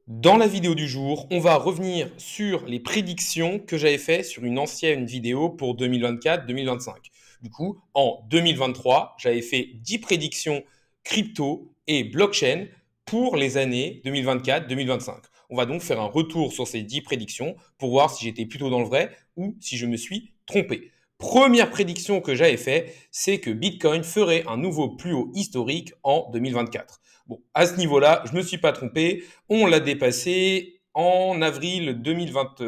Dans la vidéo du jour, on va revenir sur les prédictions que j'avais faites sur une ancienne vidéo pour 2024-2025. Du coup, en 2023, j'avais fait 10 prédictions crypto et blockchain pour les années 2024-2025. On va donc faire un retour sur ces 10 prédictions pour voir si j'étais plutôt dans le vrai ou si je me suis trompé. Première prédiction que j'avais faite, c'est que Bitcoin ferait un nouveau plus haut historique en 2024. Bon, à ce niveau-là, je ne me suis pas trompé. On l'a dépassé en avril 2020,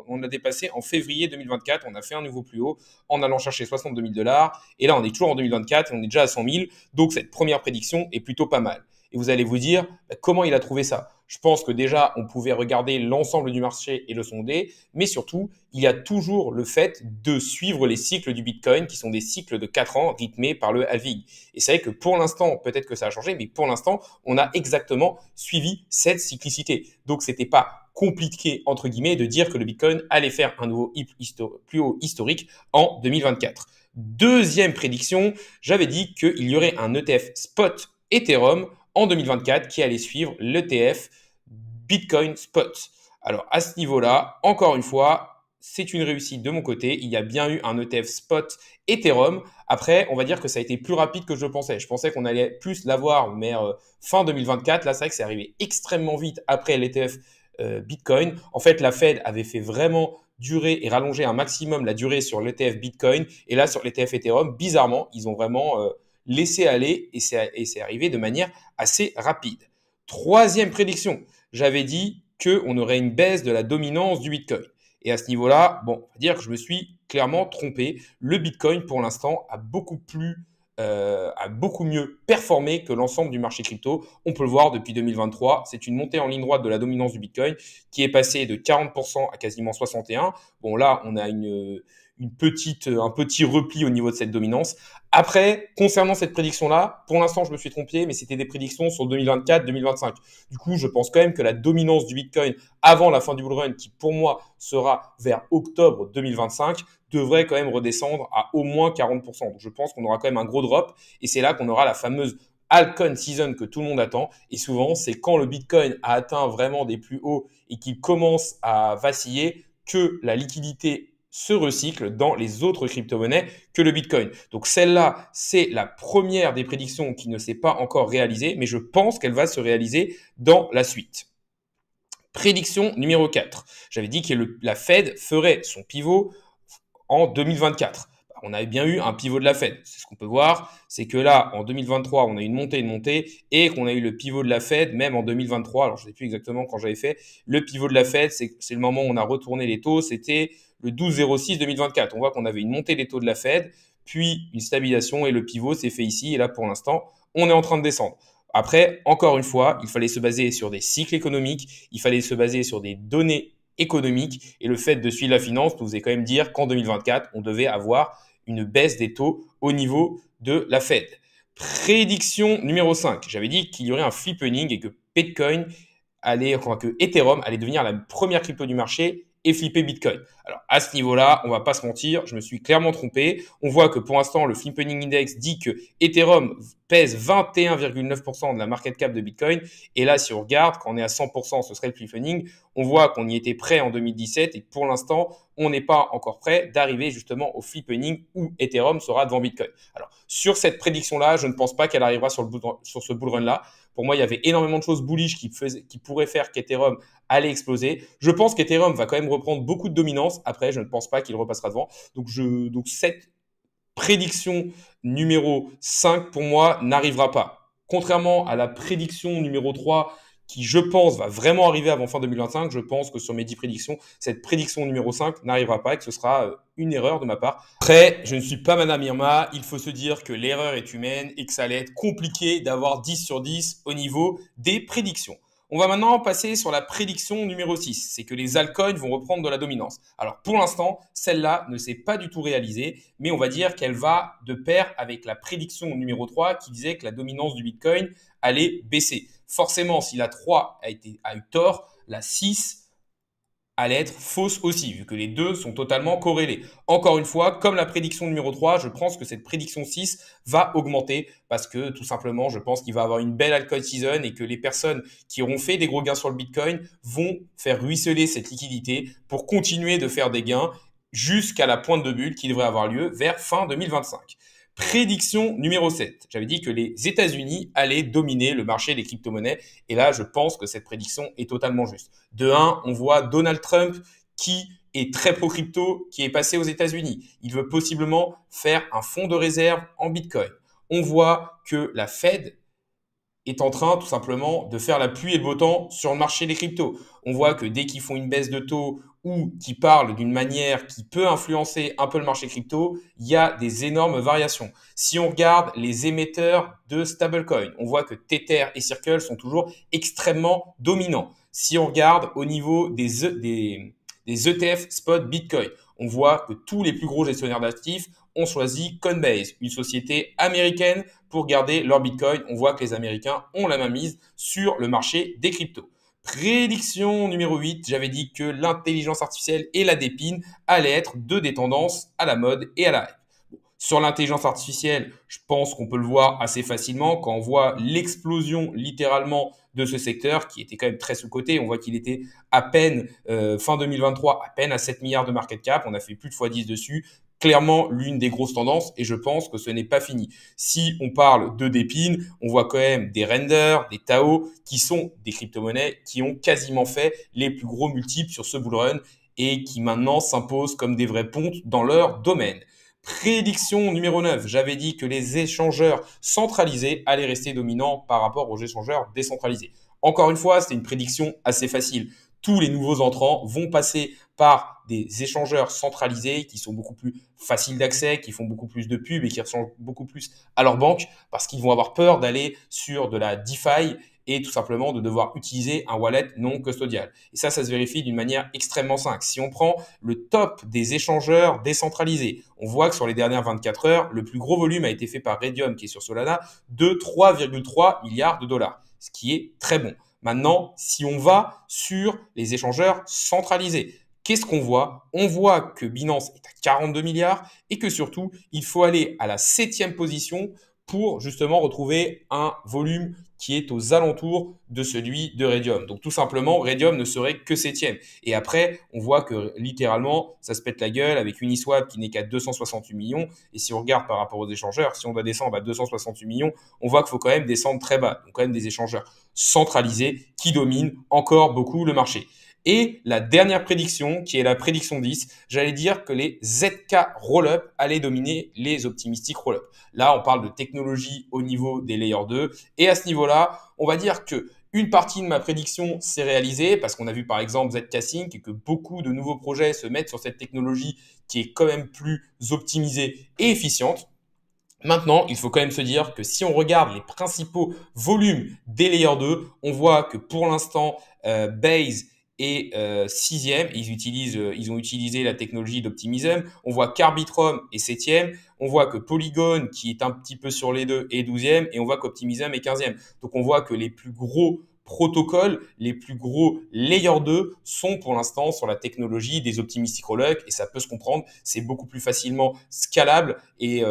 on l'a dépassé en février 2024. On a fait un nouveau plus haut en allant chercher 62 000 dollars. Et là, on est toujours en 2024 et on est déjà à 100 000. Donc, cette première prédiction est plutôt pas mal. Et vous allez vous dire, comment il a trouvé ça? Je pense que déjà, on pouvait regarder l'ensemble du marché et le sonder, mais surtout, il y a toujours le fait de suivre les cycles du Bitcoin, qui sont des cycles de 4 ans rythmés par le halving. Et c'est vrai que pour l'instant, peut-être que ça a changé, mais pour l'instant, on a exactement suivi cette cyclicité. Donc, c'était pas compliqué, entre guillemets, de dire que le Bitcoin allait faire un nouveau plus haut historique en 2024. Deuxième prédiction, j'avais dit qu'il y aurait un ETF spot Ethereum en 2024 qui allait suivre l'ETF Bitcoin Spot. Alors à ce niveau-là, encore une fois, c'est une réussite de mon côté. Il y a bien eu un ETF Spot Ethereum. Après, on va dire que ça a été plus rapide que je pensais. Je pensais qu'on allait plus l'avoir vers fin 2024. Là, c'est vrai que c'est arrivé extrêmement vite après l'ETF Bitcoin. En fait, la Fed avait fait vraiment durer et rallonger un maximum la durée sur l'ETF Bitcoin. Et là, sur l'ETF Ethereum, bizarrement, ils ont vraiment laissé aller et c'est arrivé de manière assez rapide. Troisième prédiction, j'avais dit qu'on aurait une baisse de la dominance du Bitcoin. Et à ce niveau-là, bon, on va dire que je me suis clairement trompé. Le Bitcoin, pour l'instant, a beaucoup mieux performé que l'ensemble du marché crypto. On peut le voir depuis 2023. C'est une montée en ligne droite de la dominance du Bitcoin qui est passée de 40% à quasiment 61%. Bon, là, on a un petit repli au niveau de cette dominance. Après, concernant cette prédiction-là, pour l'instant, je me suis trompé, mais c'était des prédictions sur 2024-2025. Du coup, je pense quand même que la dominance du Bitcoin avant la fin du bull run, qui pour moi sera vers octobre 2025, devrait quand même redescendre à au moins 40%. Donc, je pense qu'on aura quand même un gros drop et c'est là qu'on aura la fameuse altcoin season que tout le monde attend. Et souvent, c'est quand le Bitcoin a atteint vraiment des plus hauts et qu'il commence à vaciller que la liquidité se recycle dans les autres crypto-monnaies que le Bitcoin. Donc celle-là, c'est la première des prédictions qui ne s'est pas encore réalisée, mais je pense qu'elle va se réaliser dans la suite. Prédiction numéro 4. J'avais dit que la Fed ferait son pivot en 2024. On avait bien eu un pivot de la Fed. C'est ce qu'on peut voir, c'est que là, en 2023, on a eu une montée, et qu'on a eu le pivot de la Fed, même en 2023. Alors, je ne sais plus exactement quand j'avais fait le pivot de la Fed. C'est le moment où on a retourné les taux. C'était le 12-06 2024. On voit qu'on avait une montée des taux de la Fed, puis une stabilisation, et le pivot s'est fait ici. Et là, pour l'instant, on est en train de descendre. Après, encore une fois, il fallait se baser sur des cycles économiques, il fallait se baser sur des données économiques, et le fait de suivre la finance nous faisait quand même dire qu'en 2024, on devait avoir une baisse des taux au niveau de la Fed. Prédiction numéro 5. J'avais dit qu'il y aurait un flippening et que Bitcoin que Ethereum allait devenir la première crypto du marché et flipper Bitcoin. Alors à ce niveau-là, on va pas se mentir, je me suis clairement trompé. On voit que pour l'instant, le Flippening Index dit que Ethereum pèse 21,9% de la market cap de Bitcoin. Et là, si on regarde, quand on est à 100%, ce serait le flippening. On voit qu'on y était prêt en 2017 et que pour l'instant, on n'est pas encore prêt d'arriver justement au flippening où Ethereum sera devant Bitcoin. Alors, sur cette prédiction-là, je ne pense pas qu'elle arrivera sur ce bull run-là. Pour moi, il y avait énormément de choses bullish qui pourraient faire qu'Ethereum allait exploser. Je pense qu'Ethereum va quand même reprendre beaucoup de dominance. Après, je ne pense pas qu'il repassera devant. Donc cette prédiction numéro 5, pour moi, n'arrivera pas. Contrairement à la prédiction numéro 3, qui, je pense, va vraiment arriver avant fin 2025, je pense que sur mes 10 prédictions, cette prédiction numéro 5 n'arrivera pas et que ce sera une erreur de ma part. Après, je ne suis pas Madame Irma, il faut se dire que l'erreur est humaine et que ça allait être compliqué d'avoir 10 sur 10 au niveau des prédictions. On va maintenant passer sur la prédiction numéro 6, c'est que les altcoins vont reprendre de la dominance. Alors pour l'instant, celle-là ne s'est pas du tout réalisée, mais on va dire qu'elle va de pair avec la prédiction numéro 3 qui disait que la dominance du Bitcoin allait baisser. Forcément, si la 3 a eu tort, la 6 allait être fausse aussi, vu que les deux sont totalement corrélés. Encore une fois, comme la prédiction numéro 3, je pense que cette prédiction 6 va augmenter parce que tout simplement, je pense qu'il va avoir une belle altcoin season et que les personnes qui auront fait des gros gains sur le Bitcoin vont faire ruisseler cette liquidité pour continuer de faire des gains jusqu'à la pointe de bulle qui devrait avoir lieu vers fin 2025. Prédiction numéro 7. J'avais dit que les États-Unis allaient dominer le marché des crypto-monnaies. Et là, je pense que cette prédiction est totalement juste. De un, on voit Donald Trump qui est très pro-crypto, qui est passé aux États-Unis. Il veut possiblement faire un fonds de réserve en Bitcoin. On voit que la Fed est en train tout simplement de faire la pluie et le beau temps sur le marché des cryptos. On voit que dès qu'ils font une baisse de taux ou qu'ils parlent d'une manière qui peut influencer un peu le marché crypto, il y a des énormes variations. Si on regarde les émetteurs de stablecoin, on voit que Tether et Circle sont toujours extrêmement dominants. Si on regarde au niveau des ETF spot Bitcoin, on voit que tous les plus gros gestionnaires d'actifs ont choisi Coinbase, une société américaine, pour garder leur Bitcoin. On voit que les Américains ont la main mise sur le marché des cryptos. Prédiction numéro 8, j'avais dit que l'intelligence artificielle et la dépine allaient être deux des tendances à la mode et à la hype. Sur l'intelligence artificielle, je pense qu'on peut le voir assez facilement quand on voit l'explosion littéralement de ce secteur qui était quand même très sous-coté. On voit qu'il était à peine fin 2023, à peine à 7 milliards de market cap. On a fait plus de x10 dessus. Clairement, l'une des grosses tendances et je pense que ce n'est pas fini. Si on parle de Dépine, on voit quand même des renders, des Tao qui sont des crypto-monnaies qui ont quasiment fait les plus gros multiples sur ce bull run et qui maintenant s'imposent comme des vrais pontes dans leur domaine. Prédiction numéro 9, j'avais dit que les échangeurs centralisés allaient rester dominants par rapport aux échangeurs décentralisés. Encore une fois, c'était une prédiction assez facile. Tous les nouveaux entrants vont passer par des échangeurs centralisés qui sont beaucoup plus faciles d'accès, qui font beaucoup plus de pubs et qui ressemblent beaucoup plus à leur banque parce qu'ils vont avoir peur d'aller sur de la DeFi et tout simplement de devoir utiliser un wallet non custodial. Et ça se vérifie d'une manière extrêmement simple. Si on prend le top des échangeurs décentralisés, on voit que sur les dernières 24 heures, le plus gros volume a été fait par Raydium, qui est sur Solana, de 3,3 milliards de dollars, ce qui est très bon. Maintenant, si on va sur les échangeurs centralisés, qu'est-ce qu'on voit? On voit que Binance est à 42 milliards et que surtout, il faut aller à la 7e position pour justement retrouver un volume qui est aux alentours de celui de Raydium. Donc tout simplement, Raydium ne serait que 7e. Et après, on voit que littéralement, ça se pète la gueule avec Uniswap qui n'est qu'à 268 millions. Et si on regarde par rapport aux échangeurs, si on doit descendre à 268 millions, on voit qu'il faut quand même descendre très bas. Donc quand même des échangeurs centralisés qui dominent encore beaucoup le marché. Et la dernière prédiction, qui est la prédiction 10, j'allais dire que les ZK Rollup allaient dominer les Optimistic Rollup. Là, on parle de technologie au niveau des Layer 2. Et à ce niveau-là, on va dire que une partie de ma prédiction s'est réalisée parce qu'on a vu par exemple ZK Sync et que beaucoup de nouveaux projets se mettent sur cette technologie qui est quand même plus optimisée et efficiente. Maintenant, il faut quand même se dire que si on regarde les principaux volumes des Layer 2, on voit que pour l'instant, Base et 6e, ils ont utilisé la technologie d'Optimism. On voit qu'Arbitrum est 7e. On voit que Polygon, qui est un petit peu sur les deux, est 12e. Et on voit qu'Optimism est 15e. Donc on voit que les plus gros protocoles, les plus gros layer 2 sont pour l'instant sur la technologie des Optimistic Rollup et ça peut se comprendre, c'est beaucoup plus facilement scalable et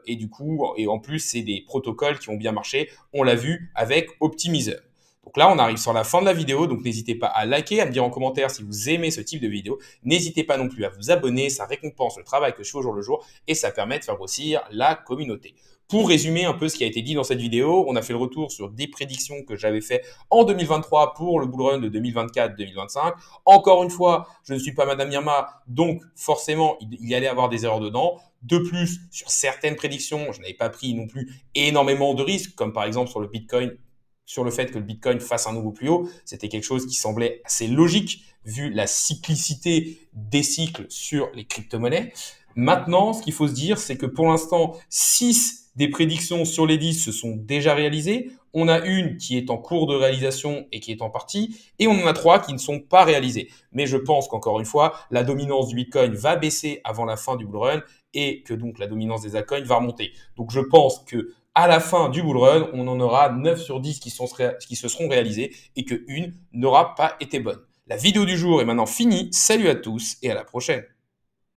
du coup, et en plus, c'est des protocoles qui ont bien marché. On l'a vu avec Optimism. Donc là, on arrive sur la fin de la vidéo, donc n'hésitez pas à liker, à me dire en commentaire si vous aimez ce type de vidéo. N'hésitez pas non plus à vous abonner, ça récompense le travail que je fais au jour le jour et ça permet de faire grossir la communauté. Pour résumer un peu ce qui a été dit dans cette vidéo, on a fait le retour sur des prédictions que j'avais fait en 2023 pour le bull run de 2024-2025. Encore une fois, je ne suis pas Madame Irma, donc forcément, il y allait avoir des erreurs dedans. De plus, sur certaines prédictions, je n'avais pas pris non plus énormément de risques, comme par exemple sur le Bitcoin, sur le fait que le Bitcoin fasse un nouveau plus haut. C'était quelque chose qui semblait assez logique vu la cyclicité des cycles sur les crypto-monnaies. Maintenant, ce qu'il faut se dire, c'est que pour l'instant, 6 des prédictions sur les 10 se sont déjà réalisées. On a une qui est en cours de réalisation et qui est en partie, et on en a 3 qui ne sont pas réalisées. Mais je pense qu'encore une fois, la dominance du Bitcoin va baisser avant la fin du bull run et que donc la dominance des altcoins va remonter. Donc je pense que à la fin du bull run, on en aura 9 sur 10 qui se seront réalisées et que une n'aura pas été bonne. La vidéo du jour est maintenant finie. Salut à tous et à la prochaine.